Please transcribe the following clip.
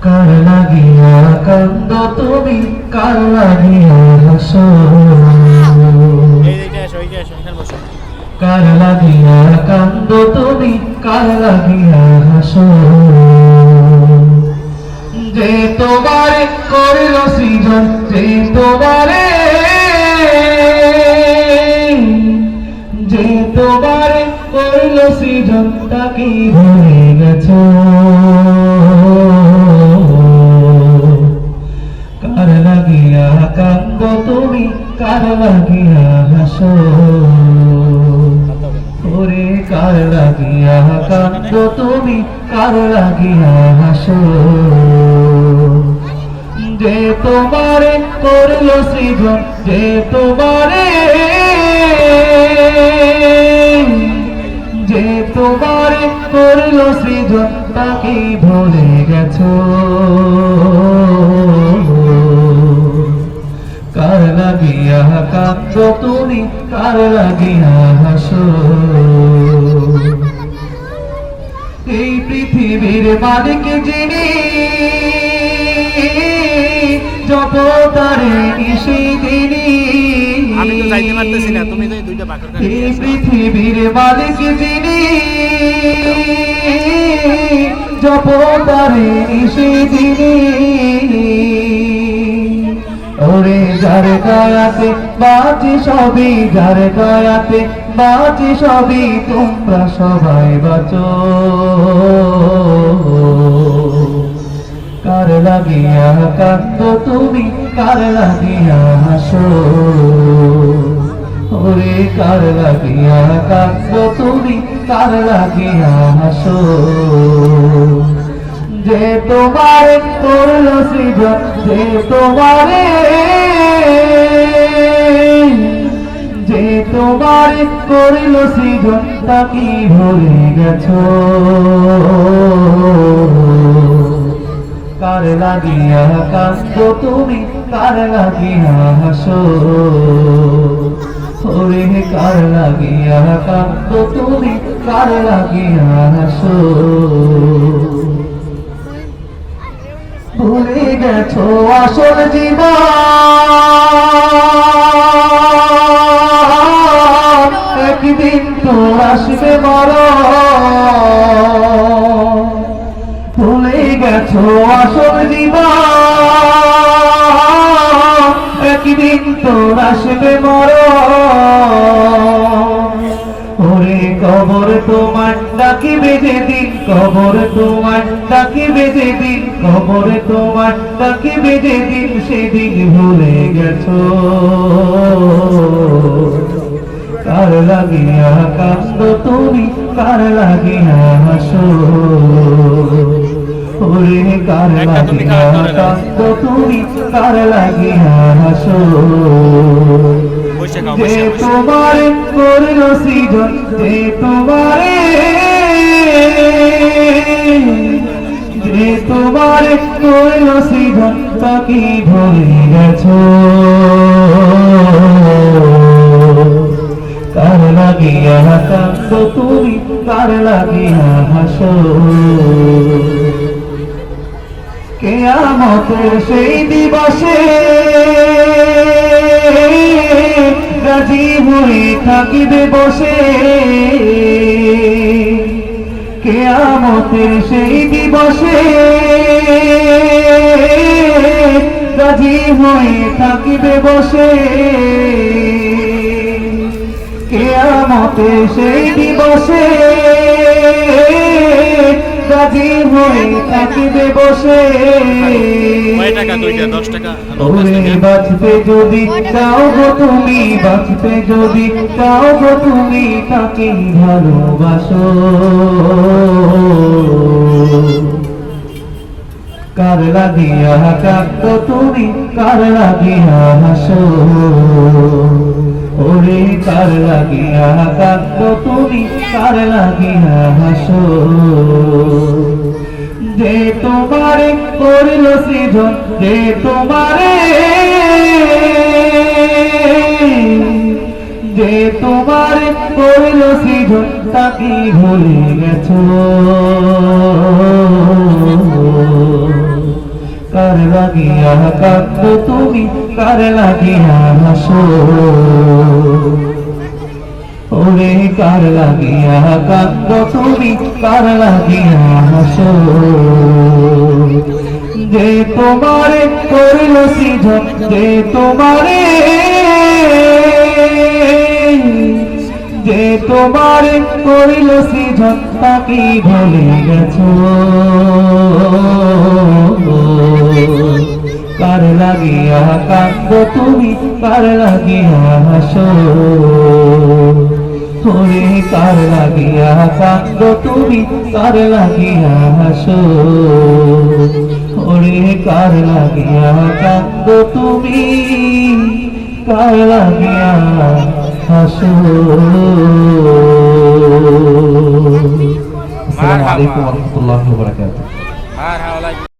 কার লাগিয়া কান্দ তুমি, কার লাগিয়া হাসো, কার লাগিয়া কান্দ তুমি, কার লাগিয়া হাসো। যে তোমারে করিল সৃজন, যে তোমারে, যে তোমারে করিল সৃজন, তাকে ভুলে গেছো। কার লাগিয়া কান্দ তুমি, কার লাগিয়া হাসো, ওরে কার লাগিয়া কান্দ তুমি, কার লাগিয়া হাসো। যে তোমারে করল সৃজন, যে তোমারে, যে তোমারে করল সৃজন, তাকে ভুলে গেছো। কার লাগিয়া কান্দ তুমি, কার লাগিয়া হাসো। এই পৃথিবীর মালিক যিনি, যত তারে নিশি দিনি, আমি তো যাইতে পারতেছি না, তুমি যাই দুইটা বাকর কাটি। এই পৃথিবীর মালিক যিনি, যত তারে নিশি দিনি, ওরে যার দয়াতে বাঁচি সবই, যার দয়াতে বাঁচি সবই, তোমরা সবাই বাঁচো। কার লাগিয়া কান্দ তুমি, কার লাগিয়া হাসো, ওরে কার লাগিয়া কান্দ তুমি, কার লাগিয়া হাসো। যে তোমারে করল সৃজন, যে তোমারে, যে তোমারে করিল সৃজন, তাকে ভুলে গেছো। কার লাগিয়া কান্দ তুমি, কার লাগিয়া হাসো, ওরে কার লাগিয়া কান্দ তুমি, কার লাগিয়া হাসো। ভুলে গেছো আসল জীবন, একদিন তো আসবে মরণ। ভুলে গেছো আসল জীবন, একদিন তো আসবে মরণ। ওরে কবর তোমার ডাকিবে যেদিন, কবর তোমার ডাকিবে যেদিন, কবর তোমার ডাকিবে যেদিন, সেদিন ভুলে গেছো। কার লাগিয়া কান্দ তুমি, কার লাগিয়া হাসো, ওরে কার লাগিয়া কান্দ তুমি, কার লাগিয়া হাসো। যে তোমারে করল সৃজন, যে তোমারে, যে তোমারে করল সৃজন, তাকে ভুলে গেছো। কার লাগিয়া কান্দ তুমি, কার লাগিয়া হাসো। কিয়ামতের সেই দিবসে রাজি হয়ে থাকিবে বসে, কিয়ামতের সেই দিবসে রাজি হয়ে থাকিবে বসে। কিয়ামতের সেই দিবসে রাজি হয়ে থাকিবে বসে। ওরে বাঁচতে যদি চাও গো তুমি, বাঁচতে যদি চাও গো তুমি, তাকে ভালোবাসো। কার লাগিয়া কান্দ তুমি, কার লাগিয়া হাসো, ওরে কার লাগিয়া কান্দ তুমি, কার লাগিয়া হাসো। যে তোমারে করিল সৃজন, যে তোমারে, যে তোমারে করিল সৃজন, তাকে ভুলে গেছো। লাগিয়া কান্দ তুমি কার লাগিয়া হাসো ওরে কার লাগিয়া কান্দ তুমি কার লাগিয়া হাসো যে তোমারে করিল সৃজন যে তোমারে করিল সৃজন তাকে ভুলে গেছো কার লাগিয়া কান্দ তুমি কার লাগিয়া হাসো ওরে কার লাগিয়া কান্দ তুমি কার লাগিয়া হাসো ওরে কার লাগিয়া কান্দ তুমি কার লাগিয়া হাসো। আসসালামু আলাইকুম ওয়া রাহমাতুল্লাহি ওয়া বারাকাতুহু।